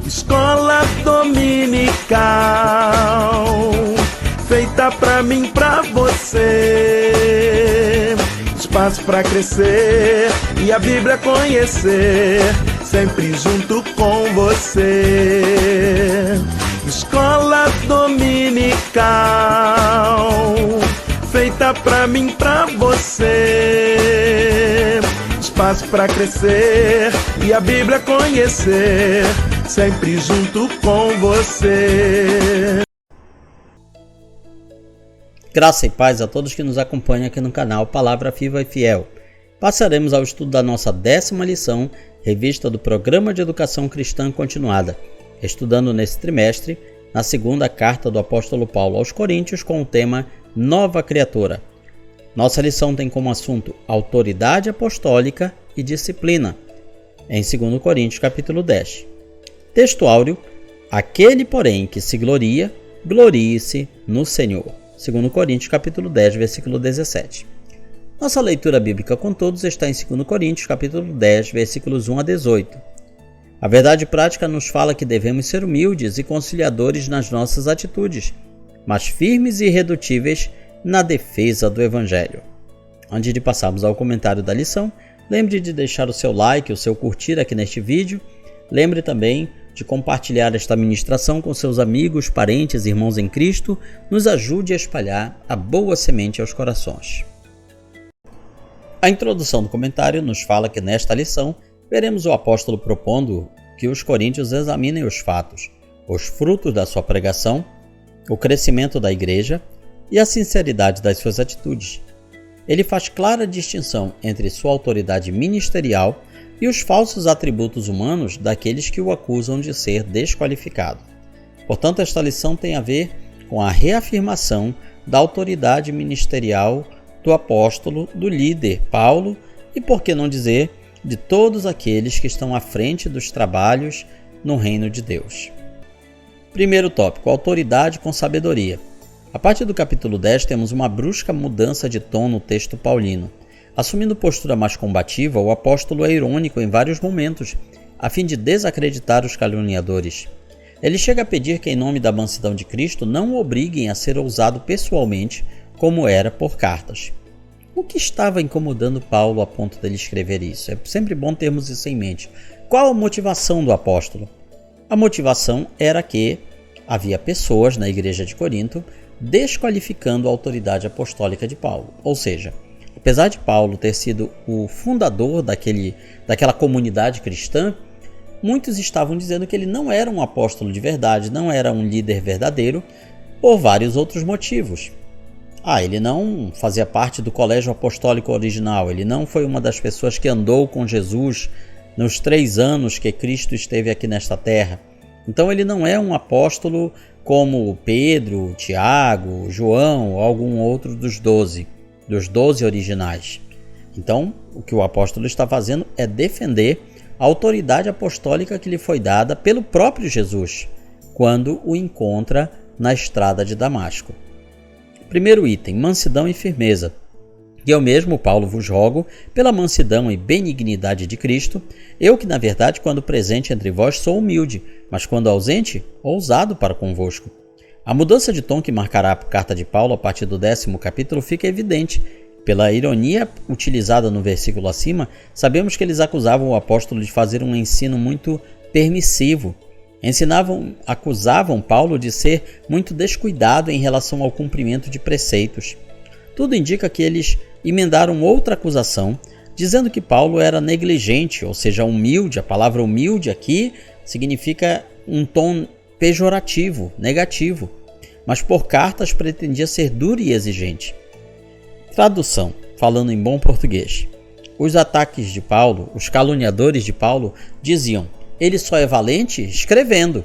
Escola dominical, feita pra mim, pra você. Espaço pra crescer e a Bíblia conhecer, sempre junto com você. Escola dominical, feita pra mim, pra você. Espaço pra crescer e a Bíblia conhecer, sempre junto com você. Graça e paz a todos que nos acompanham aqui no canal Palavra Viva e Fiel. Passaremos ao estudo da nossa 10ª lição, revista do Programa de Educação Cristã Continuada, estudando nesse trimestre na 2ª carta do apóstolo Paulo aos Coríntios com o tema Nova Criatura. Nossa lição tem como assunto autoridade apostólica e disciplina, em 2 Coríntios capítulo 10. Texto áureo: aquele, porém, que se gloria, glorie-se no Senhor. 2 Coríntios capítulo 10, versículo 17. Nossa leitura bíblica com todos está em 2 Coríntios capítulo 10, versículos 1 a 18. A verdade prática nos fala que devemos ser humildes e conciliadores nas nossas atitudes, mas firmes e irredutíveis na defesa do Evangelho. Antes de passarmos ao comentário da lição, lembre de deixar o seu like, o seu curtir aqui neste vídeo. Lembre também de compartilhar esta ministração com seus amigos, parentes e irmãos em Cristo. Nos ajude a espalhar a boa semente aos corações. A introdução do comentário nos fala que nesta lição veremos o apóstolo propondo que os coríntios examinem os fatos, os frutos da sua pregação, o crescimento da igreja e a sinceridade das suas atitudes. Ele faz clara distinção entre sua autoridade ministerial e os falsos atributos humanos daqueles que o acusam de ser desqualificado. Portanto, esta lição tem a ver com a reafirmação da autoridade ministerial do apóstolo, do líder Paulo e, por que não dizer, de todos aqueles que estão à frente dos trabalhos no reino de Deus. Primeiro tópico: autoridade com sabedoria. A partir do capítulo 10 temos uma brusca mudança de tom no texto paulino. Assumindo postura mais combativa, o apóstolo é irônico em vários momentos, a fim de desacreditar os caluniadores. Ele chega a pedir que, em nome da mansidão de Cristo, não o obriguem a ser ousado pessoalmente, como era por cartas. O que estava incomodando Paulo a ponto dele escrever isso? É sempre bom termos isso em mente. Qual a motivação do apóstolo? A motivação era que havia pessoas na igreja de Corinto desqualificando a autoridade apostólica de Paulo. Ou seja, apesar de Paulo ter sido o fundador daquela comunidade cristã, muitos estavam dizendo que ele não era um apóstolo de verdade, não era um líder verdadeiro, por vários outros motivos. Ele não fazia parte do colégio apostólico original, ele não foi uma das pessoas que andou com Jesus nos 3 anos que Cristo esteve aqui nesta terra. Então ele não é um apóstolo como Pedro, Tiago, João ou algum outro dos 12 originais. Então, o que o apóstolo está fazendo é defender a autoridade apostólica que lhe foi dada pelo próprio Jesus, quando o encontra na estrada de Damasco. Primeiro item: mansidão e firmeza. E eu mesmo, Paulo, vos rogo, pela mansidão e benignidade de Cristo, eu que, na verdade, quando presente entre vós, sou humilde, mas quando ausente, ousado para convosco. A mudança de tom que marcará a carta de Paulo a partir do 10º capítulo fica evidente. Pela ironia utilizada no versículo acima, sabemos que eles acusavam o apóstolo de fazer um ensino muito permissivo. Acusavam Paulo de ser muito descuidado em relação ao cumprimento de preceitos. Tudo indica que eles emendaram outra acusação, dizendo que Paulo era negligente, ou seja, humilde. A palavra humilde aqui significa um tom pejorativo, negativo, mas por cartas pretendia ser duro e exigente. Tradução, falando em bom português: os ataques de Paulo, os caluniadores de Paulo, diziam: ele só é valente escrevendo.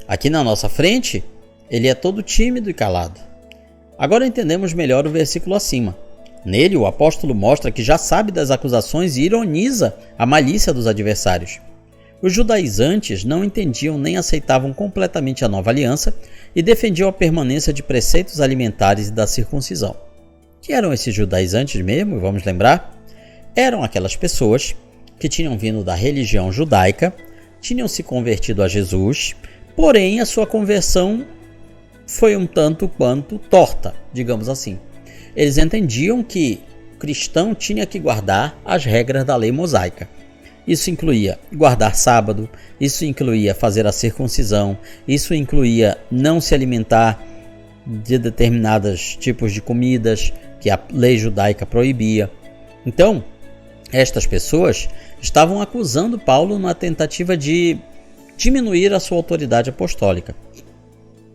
Aqui na nossa frente, ele é todo tímido e calado. Agora entendemos melhor o versículo acima. Nele, o apóstolo mostra que já sabe das acusações e ironiza a malícia dos adversários. Os judaizantes não entendiam nem aceitavam completamente a nova aliança e defendiam a permanência de preceitos alimentares e da circuncisão. Que eram esses judaizantes mesmo, vamos lembrar? Eram aquelas pessoas que tinham vindo da religião judaica, tinham se convertido a Jesus, porém a sua conversão foi um tanto quanto torta, digamos assim. Eles entendiam que o cristão tinha que guardar as regras da lei mosaica. Isso incluía guardar sábado, isso incluía fazer a circuncisão, isso incluía não se alimentar de determinados tipos de comidas que a lei judaica proibia. Então, estas pessoas estavam acusando Paulo na tentativa de diminuir a sua autoridade apostólica.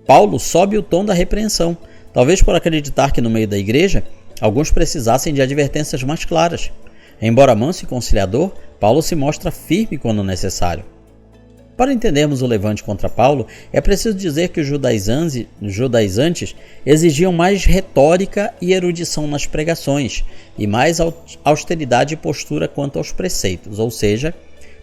Paulo sobe o tom da repreensão, talvez por acreditar que no meio da igreja alguns precisassem de advertências mais claras. Embora manso e conciliador, Paulo se mostra firme quando necessário. Para entendermos o levante contra Paulo, é preciso dizer que os judaizantes exigiam mais retórica e erudição nas pregações e mais austeridade e postura quanto aos preceitos, ou seja,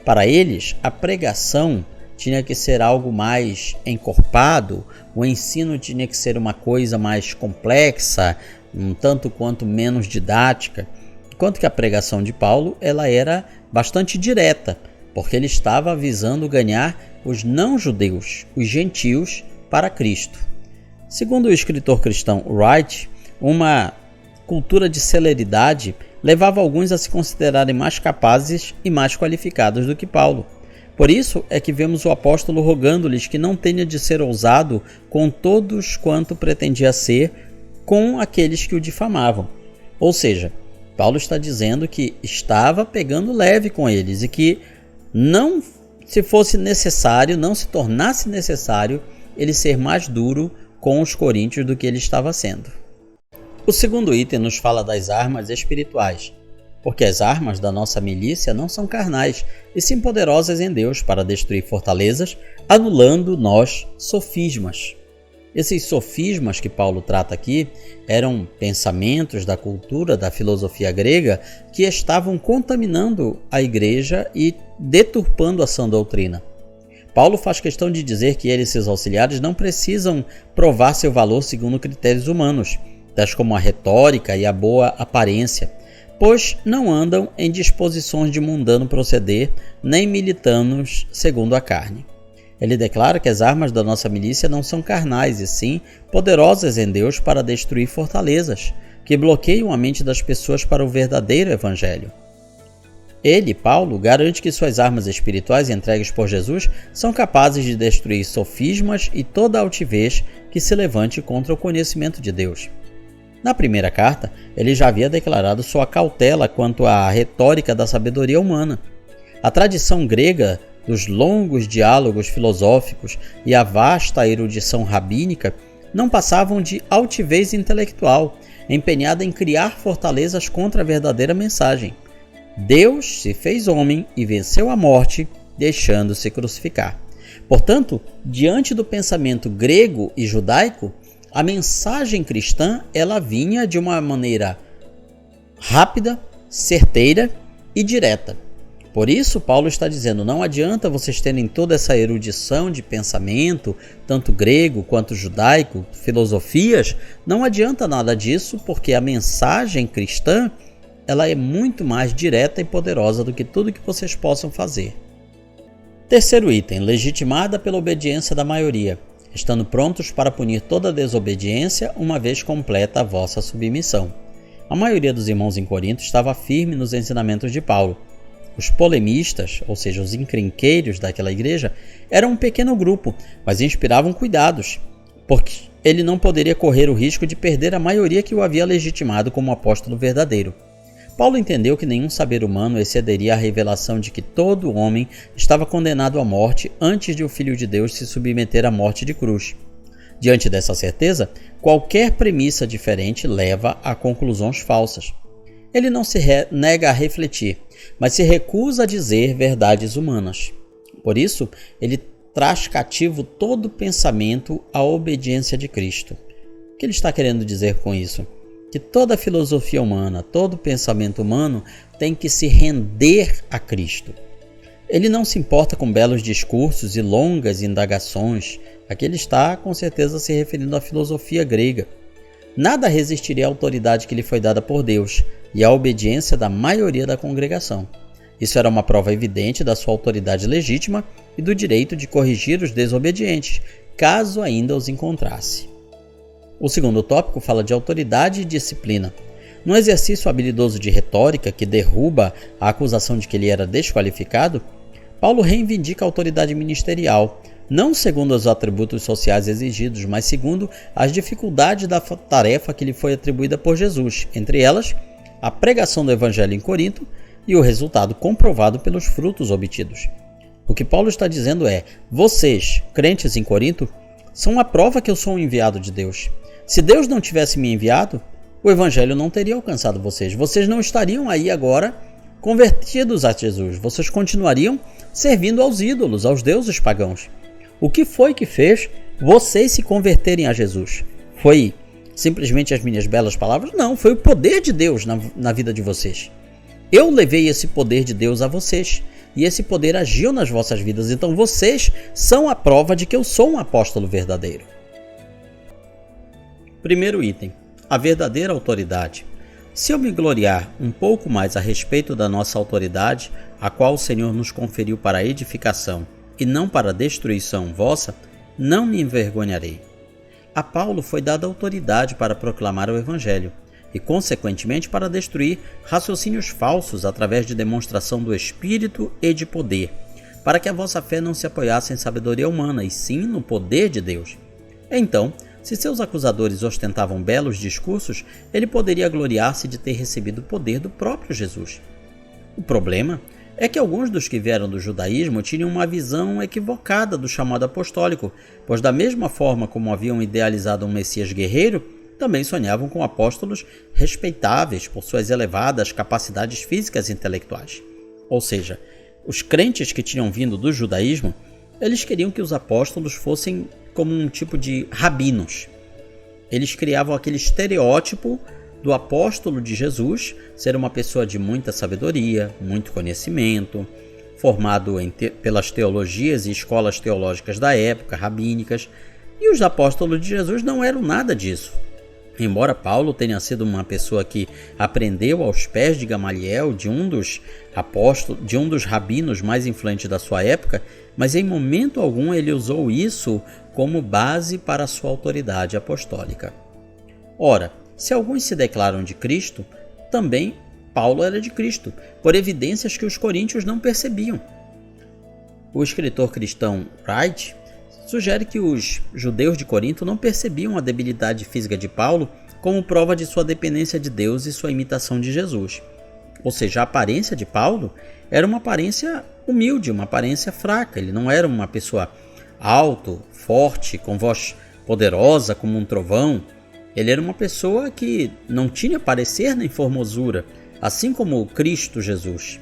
para eles a pregação tinha que ser algo mais encorpado, o ensino tinha que ser uma coisa mais complexa, um tanto quanto menos didática, enquanto que a pregação de Paulo ela era bastante direta, porque ele estava visando ganhar os não-judeus, os gentios, para Cristo. Segundo o escritor cristão Wright, uma cultura de celeridade levava alguns a se considerarem mais capazes e mais qualificados do que Paulo. Por isso é que vemos o apóstolo rogando-lhes que não tenha de ser ousado com todos quanto pretendia ser com aqueles que o difamavam. Ou seja, Paulo está dizendo que estava pegando leve com eles e que não se fosse necessário, não se tornasse necessário ele ser mais duro com os coríntios do que ele estava sendo. O segundo item nos fala das armas espirituais, porque as armas da nossa milícia não são carnais, e sim poderosas em Deus para destruir fortalezas, anulando nós sofismas. Esses sofismas que Paulo trata aqui eram pensamentos da cultura, da filosofia grega, que estavam contaminando a igreja e deturpando a sã doutrina. Paulo faz questão de dizer que ele e seus auxiliares não precisam provar seu valor segundo critérios humanos, tais como a retórica e a boa aparência, pois não andam em disposições de mundano proceder, nem militanos segundo a carne. Ele declara que as armas da nossa milícia não são carnais, e sim poderosas em Deus para destruir fortalezas, que bloqueiam a mente das pessoas para o verdadeiro evangelho. Ele, Paulo, garante que suas armas espirituais entregues por Jesus são capazes de destruir sofismas e toda altivez que se levante contra o conhecimento de Deus. Na primeira carta, ele já havia declarado sua cautela quanto à retórica da sabedoria humana. A tradição grega dos longos diálogos filosóficos e a vasta erudição rabínica não passavam de altivez intelectual, empenhada em criar fortalezas contra a verdadeira mensagem. Deus se fez homem e venceu a morte, deixando-se crucificar. Portanto, diante do pensamento grego e judaico, a mensagem cristã ela vinha de uma maneira rápida, certeira e direta. Por isso, Paulo está dizendo, não adianta vocês terem toda essa erudição de pensamento, tanto grego quanto judaico, filosofias, não adianta nada disso, porque a mensagem cristã ela é muito mais direta e poderosa do que tudo que vocês possam fazer. Terceiro item, legitimada pela obediência da maioria, estando prontos para punir toda desobediência, uma vez completa a vossa submissão. A maioria dos irmãos em Corinto estava firme nos ensinamentos de Paulo. Os polemistas, ou seja, os encrenqueiros daquela igreja, eram um pequeno grupo, mas inspiravam cuidados, porque ele não poderia correr o risco de perder a maioria que o havia legitimado como apóstolo verdadeiro. Paulo entendeu que nenhum saber humano excederia a revelação de que todo homem estava condenado à morte antes de o Filho de Deus se submeter à morte de cruz. Diante dessa certeza, qualquer premissa diferente leva a conclusões falsas. Ele não se nega a refletir, mas se recusa a dizer verdades humanas. Por isso, ele traz cativo todo pensamento à obediência de Cristo. O que ele está querendo dizer com isso? Que toda filosofia humana, todo pensamento humano tem que se render a Cristo. Ele não se importa com belos discursos e longas indagações. Aqui ele está, com certeza, se referindo à filosofia grega. Nada resistiria à autoridade que lhe foi dada por Deus e à obediência da maioria da congregação. Isso era uma prova evidente da sua autoridade legítima e do direito de corrigir os desobedientes, caso ainda os encontrasse. O segundo tópico fala de autoridade e disciplina. No exercício habilidoso de retórica que derruba a acusação de que ele era desqualificado, Paulo reivindica a autoridade ministerial, não segundo os atributos sociais exigidos, mas segundo as dificuldades da tarefa que lhe foi atribuída por Jesus, entre elas, a pregação do Evangelho em Corinto e o resultado comprovado pelos frutos obtidos. O que Paulo está dizendo é: vocês, crentes em Corinto, são a prova que eu sou um enviado de Deus. Se Deus não tivesse me enviado, o Evangelho não teria alcançado vocês. Vocês não estariam aí agora convertidos a Jesus. Vocês continuariam servindo aos ídolos, aos deuses pagãos. O que foi que fez vocês se converterem a Jesus? Foi simplesmente as minhas belas palavras? Não, foi o poder de Deus na vida de vocês. Eu levei esse poder de Deus a vocês e esse poder agiu nas vossas vidas. Então vocês são a prova de que eu sou um apóstolo verdadeiro. Primeiro item: a verdadeira autoridade. Se eu me gloriar um pouco mais a respeito da nossa autoridade, a qual o Senhor nos conferiu para a edificação e não para a destruição vossa, não me envergonharei. A Paulo foi dada autoridade para proclamar o Evangelho e, consequentemente, para destruir raciocínios falsos através de demonstração do Espírito e de poder, para que a vossa fé não se apoiasse em sabedoria humana, e sim no poder de Deus. Então, se seus acusadores ostentavam belos discursos, ele poderia gloriar-se de ter recebido o poder do próprio Jesus. O problema é que alguns dos que vieram do judaísmo tinham uma visão equivocada do chamado apostólico, pois da mesma forma como haviam idealizado um Messias guerreiro, também sonhavam com apóstolos respeitáveis por suas elevadas capacidades físicas e intelectuais. Ou seja, os crentes que tinham vindo do judaísmo, eles queriam que os apóstolos fossem como um tipo de rabinos. Eles criavam aquele estereótipo do apóstolo de Jesus ser uma pessoa de muita sabedoria, muito conhecimento, formado pelas teologias e escolas teológicas da época, rabínicas, e os apóstolos de Jesus não eram nada disso. Embora Paulo tenha sido uma pessoa que aprendeu aos pés de Gamaliel, de um dos rabinos mais influentes da sua época, mas em momento algum ele usou isso como base para a sua autoridade apostólica. Ora, se alguns se declaram de Cristo, também Paulo era de Cristo, por evidências que os coríntios não percebiam. O escritor cristão Wright sugere que os judeus de Corinto não percebiam a debilidade física de Paulo como prova de sua dependência de Deus e sua imitação de Jesus. Ou seja, a aparência de Paulo era uma aparência humilde, uma aparência fraca. Ele não era uma pessoa alto, forte, com voz poderosa como um trovão. Ele era uma pessoa que não tinha parecer nem formosura, assim como o Cristo Jesus.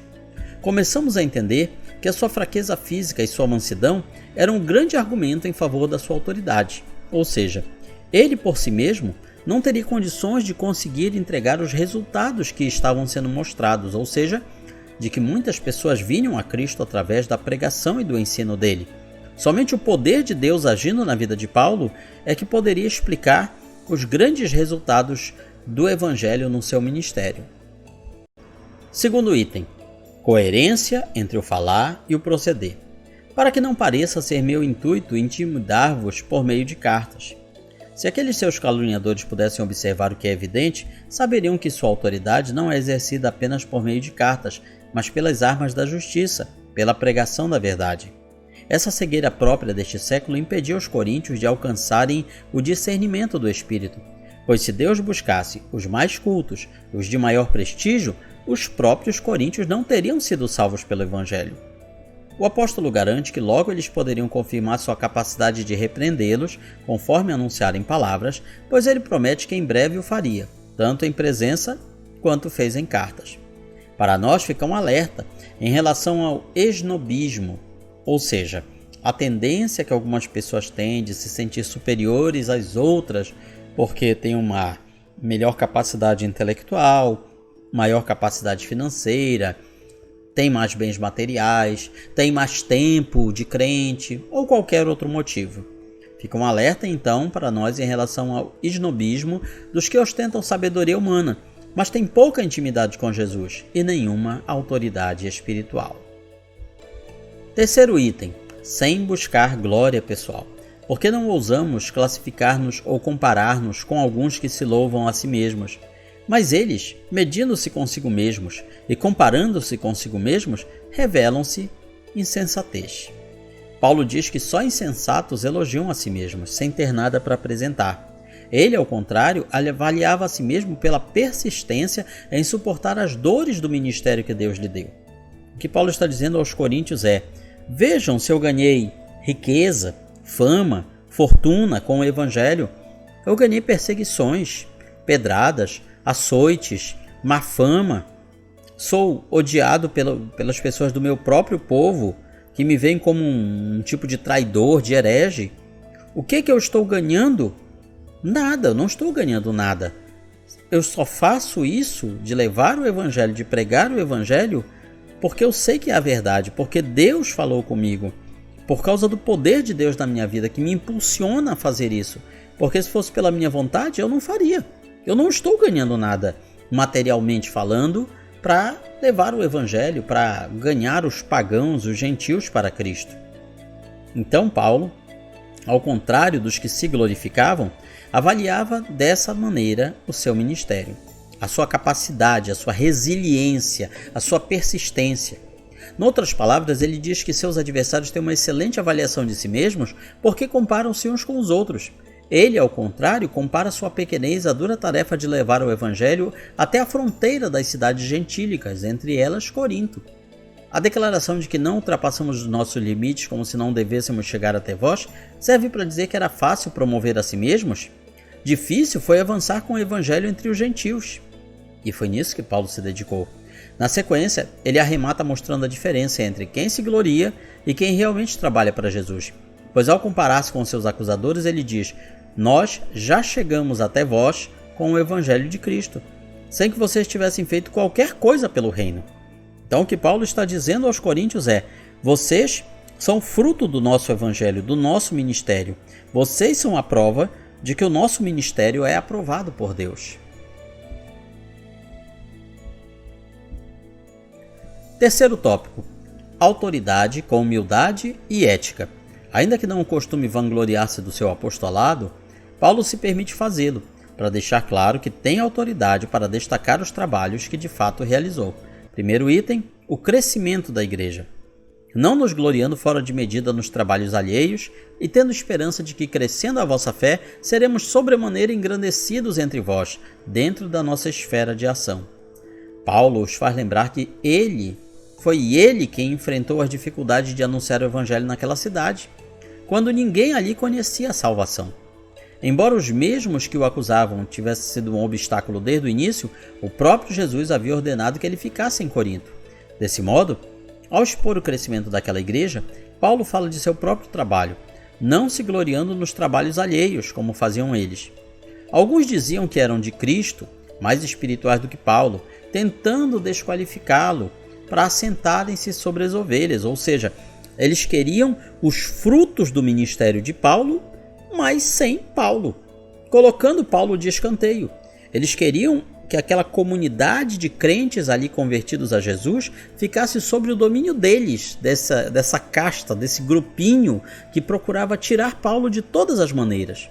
Começamos a entender que a sua fraqueza física e sua mansidão eram um grande argumento em favor da sua autoridade. Ou seja, ele por si mesmo não teria condições de conseguir entregar os resultados que estavam sendo mostrados, ou seja, de que muitas pessoas vinham a Cristo através da pregação e do ensino dele. Somente o poder de Deus agindo na vida de Paulo é que poderia explicar os grandes resultados do Evangelho no seu ministério. Segundo item: coerência entre o falar e o proceder. Para que não pareça ser meu intuito intimidar-vos por meio de cartas. Se aqueles seus caluniadores pudessem observar o que é evidente, saberiam que sua autoridade não é exercida apenas por meio de cartas, mas pelas armas da justiça, pela pregação da verdade. Essa cegueira própria deste século impediu os coríntios de alcançarem o discernimento do Espírito, pois se Deus buscasse os mais cultos, os de maior prestígio, os próprios coríntios não teriam sido salvos pelo Evangelho. O apóstolo garante que logo eles poderiam confirmar sua capacidade de repreendê-los, conforme anunciarem palavras, pois ele promete que em breve o faria, tanto em presença quanto fez em cartas. Para nós fica um alerta em relação ao esnobismo, ou seja, a tendência que algumas pessoas têm de se sentir superiores às outras porque têm uma melhor capacidade intelectual, maior capacidade financeira, tem mais bens materiais, tem mais tempo de crente ou qualquer outro motivo. Fica um alerta então para nós em relação ao esnobismo dos que ostentam sabedoria humana, mas tem pouca intimidade com Jesus e nenhuma autoridade espiritual. Terceiro item, sem buscar glória pessoal. Porque não ousamos classificar-nos ou comparar-nos com alguns que se louvam a si mesmos. Mas eles, medindo-se consigo mesmos e comparando-se consigo mesmos, revelam-se insensatez. Paulo diz que só insensatos elogiam a si mesmos, sem ter nada para apresentar. Ele, ao contrário, avaliava a si mesmo pela persistência em suportar as dores do ministério que Deus lhe deu. O que Paulo está dizendo aos coríntios é: vejam se eu ganhei riqueza, fama, fortuna com o evangelho. Eu ganhei perseguições, pedradas, açoites, má fama. Sou odiado pelas pessoas do meu próprio povo, que me veem como um tipo de traidor, de herege. O que eu estou ganhando? Nada, eu não estou ganhando nada. Eu só faço isso de levar o evangelho, de pregar o evangelho, porque eu sei que é a verdade, porque Deus falou comigo, por causa do poder de Deus na minha vida, que me impulsiona a fazer isso. Porque se fosse pela minha vontade, eu não faria. Eu não estou ganhando nada, materialmente falando, para levar o evangelho, para ganhar os pagãos, os gentios para Cristo. Então Paulo, ao contrário dos que se glorificavam, avaliava dessa maneira o seu ministério, a sua capacidade, a sua resiliência, a sua persistência. Em outras palavras, ele diz que seus adversários têm uma excelente avaliação de si mesmos porque comparam-se uns com os outros. Ele, ao contrário, compara sua pequenez à dura tarefa de levar o evangelho até a fronteira das cidades gentílicas, entre elas Corinto. A declaração de que não ultrapassamos os nossos limites como se não devêssemos chegar até vós serve para dizer que era fácil promover a si mesmos? Difícil foi avançar com o evangelho entre os gentios. E foi nisso que Paulo se dedicou. Na sequência, ele arremata mostrando a diferença entre quem se gloria e quem realmente trabalha para Jesus. Pois ao comparar-se com seus acusadores, ele diz: nós já chegamos até vós com o evangelho de Cristo, sem que vocês tivessem feito qualquer coisa pelo reino. Então o que Paulo está dizendo aos coríntios é: vocês são fruto do nosso evangelho, do nosso ministério. Vocês são a prova de que o nosso ministério é aprovado por Deus. Terceiro tópico: autoridade com humildade e ética. Ainda que não costume vangloriar-se do seu apostolado, Paulo se permite fazê-lo, para deixar claro que tem autoridade para destacar os trabalhos que de fato realizou. Primeiro item: o crescimento da igreja. Não nos gloriando fora de medida nos trabalhos alheios e tendo esperança de que, crescendo a vossa fé, seremos sobremaneira engrandecidos entre vós, dentro da nossa esfera de ação. Paulo os faz lembrar que foi ele quem enfrentou as dificuldades de anunciar o evangelho naquela cidade, quando ninguém ali conhecia a salvação. Embora os mesmos que o acusavam tivesse sido um obstáculo desde o início, o próprio Jesus havia ordenado que ele ficasse em Corinto. Desse modo, ao expor o crescimento daquela igreja, Paulo fala de seu próprio trabalho, não se gloriando nos trabalhos alheios, como faziam eles. Alguns diziam que eram de Cristo, mais espirituais do que Paulo, tentando desqualificá-lo para assentarem-se sobre as ovelhas, ou seja, eles queriam os frutos do ministério de Paulo, mas sem Paulo, colocando Paulo de escanteio. Eles queriam que aquela comunidade de crentes ali convertidos a Jesus ficasse sob o domínio deles, dessa casta, desse grupinho que procurava tirar Paulo de todas as maneiras.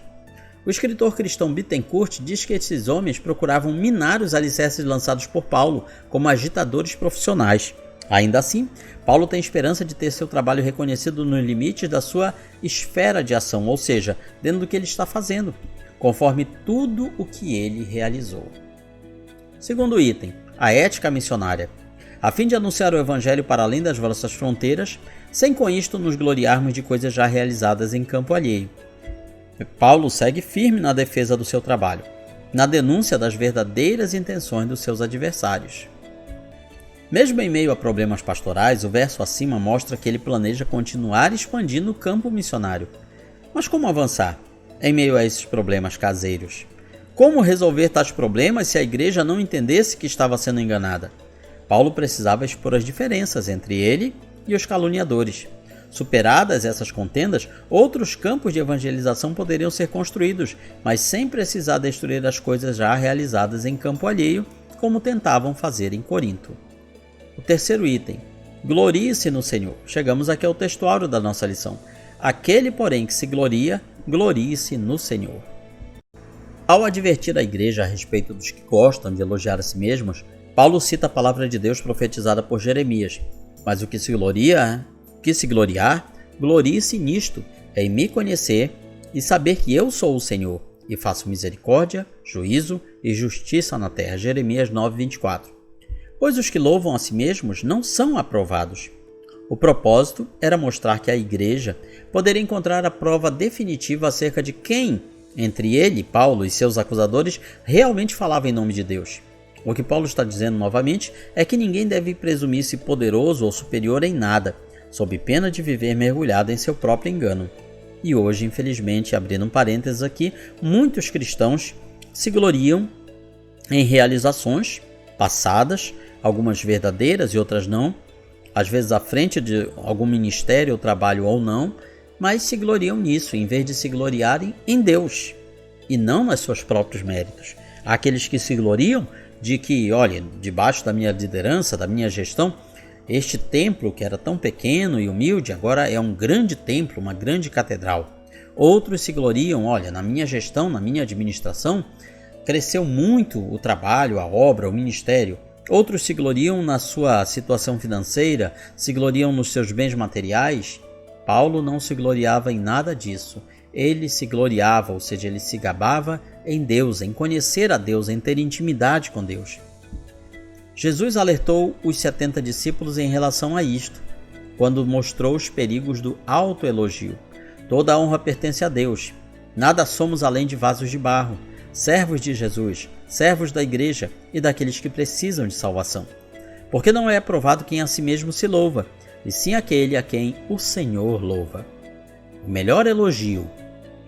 O escritor cristão Bittencourt diz que esses homens procuravam minar os alicerces lançados por Paulo como agitadores profissionais. Ainda assim, Paulo tem esperança de ter seu trabalho reconhecido nos limites da sua esfera de ação, ou seja, dentro do que ele está fazendo, conforme tudo o que ele realizou. Segundo item: a ética missionária. A fim de anunciar o evangelho para além das vossas fronteiras, sem com isto nos gloriarmos de coisas já realizadas em campo alheio. Paulo segue firme na defesa do seu trabalho, na denúncia das verdadeiras intenções dos seus adversários. Mesmo em meio a problemas pastorais, o verso acima mostra que ele planeja continuar expandindo o campo missionário. Mas como avançar em meio a esses problemas caseiros? Como resolver tais problemas se a igreja não entendesse que estava sendo enganada? Paulo precisava expor as diferenças entre ele e os caluniadores. Superadas essas contendas, outros campos de evangelização poderiam ser construídos, mas sem precisar destruir as coisas já realizadas em campo alheio, como tentavam fazer em Corinto. O terceiro item, glorie-se no Senhor. Chegamos aqui ao textuário da nossa lição. Aquele, porém, que se gloria, glorie-se no Senhor. Ao advertir a igreja a respeito dos que gostam de elogiar a si mesmos, Paulo cita a palavra de Deus profetizada por Jeremias. Mas o que se gloriar, glorie-se nisto, em me conhecer e saber que eu sou o Senhor, e faço misericórdia, juízo e justiça na terra. Jeremias 9:24. Pois os que louvam a si mesmos não são aprovados. O propósito era mostrar que a igreja poderia encontrar a prova definitiva acerca de quem, entre ele, Paulo e seus acusadores, realmente falava em nome de Deus. O que Paulo está dizendo novamente é que ninguém deve presumir-se poderoso ou superior em nada, sob pena de viver mergulhado em seu próprio engano. E hoje, infelizmente, abrindo um parênteses aqui, muitos cristãos se gloriam em realizações passadas, algumas verdadeiras e outras não, às vezes à frente de algum ministério ou trabalho ou não, mas se gloriam nisso, em vez de se gloriarem em Deus, e não nos seus próprios méritos. Há aqueles que se gloriam de que, olha, debaixo da minha liderança, da minha gestão, este templo que era tão pequeno e humilde, agora é um grande templo, uma grande catedral. Outros se gloriam, olha, na minha gestão, na minha administração, cresceu muito o trabalho, a obra, o ministério. Outros se gloriam na sua situação financeira, se gloriam nos seus bens materiais. Paulo não se gloriava em nada disso. Ele se gloriava, ou seja, ele se gabava em Deus, em conhecer a Deus, em ter intimidade com Deus. Jesus alertou os 70 discípulos em relação a isto, quando mostrou os perigos do autoelogio. Toda a honra pertence a Deus. Nada somos além de vasos de barro, servos de Jesus, servos da igreja e daqueles que precisam de salvação. Porque não é aprovado quem a si mesmo se louva, e sim aquele a quem o Senhor louva. O melhor elogio,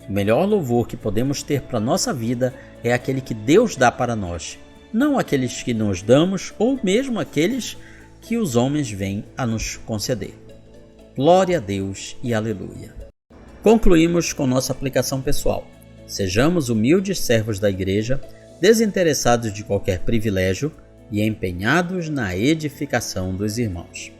o melhor louvor que podemos ter para a nossa vida é aquele que Deus dá para nós, não aqueles que nos damos ou mesmo aqueles que os homens vêm a nos conceder. Glória a Deus e aleluia. Concluímos com nossa aplicação pessoal. Sejamos humildes servos da igreja, desinteressados de qualquer privilégio e empenhados na edificação dos irmãos.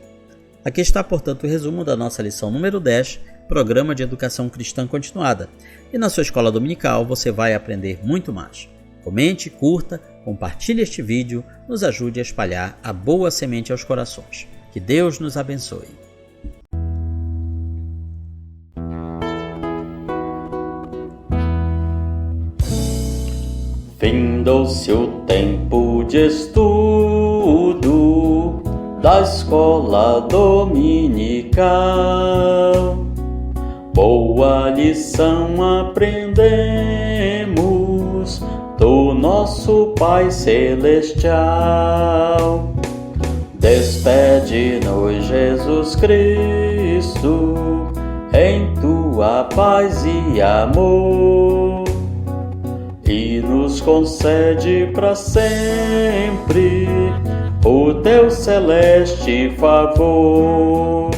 Aqui está, portanto, o resumo da nossa lição número 10, Programa de Educação Cristã Continuada. E na sua escola dominical você vai aprender muito mais. Comente, curta, compartilhe este vídeo, nos ajude a espalhar a boa semente aos corações. Que Deus nos abençoe. Findou-se o tempo de estudo da escola dominical. Boa lição aprendemos do nosso Pai Celestial. Despede-nos, Jesus Cristo, em tua paz e amor, e nos concede para sempre o teu celeste favor.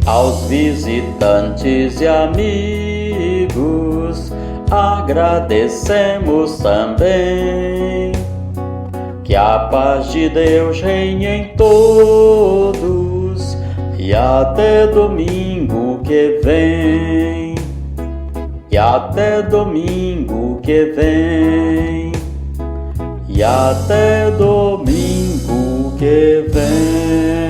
Aos visitantes e amigos agradecemos também. Que a paz de Deus reine em todos e até domingo que vem. E até domingo que vem. E até domingo que vem.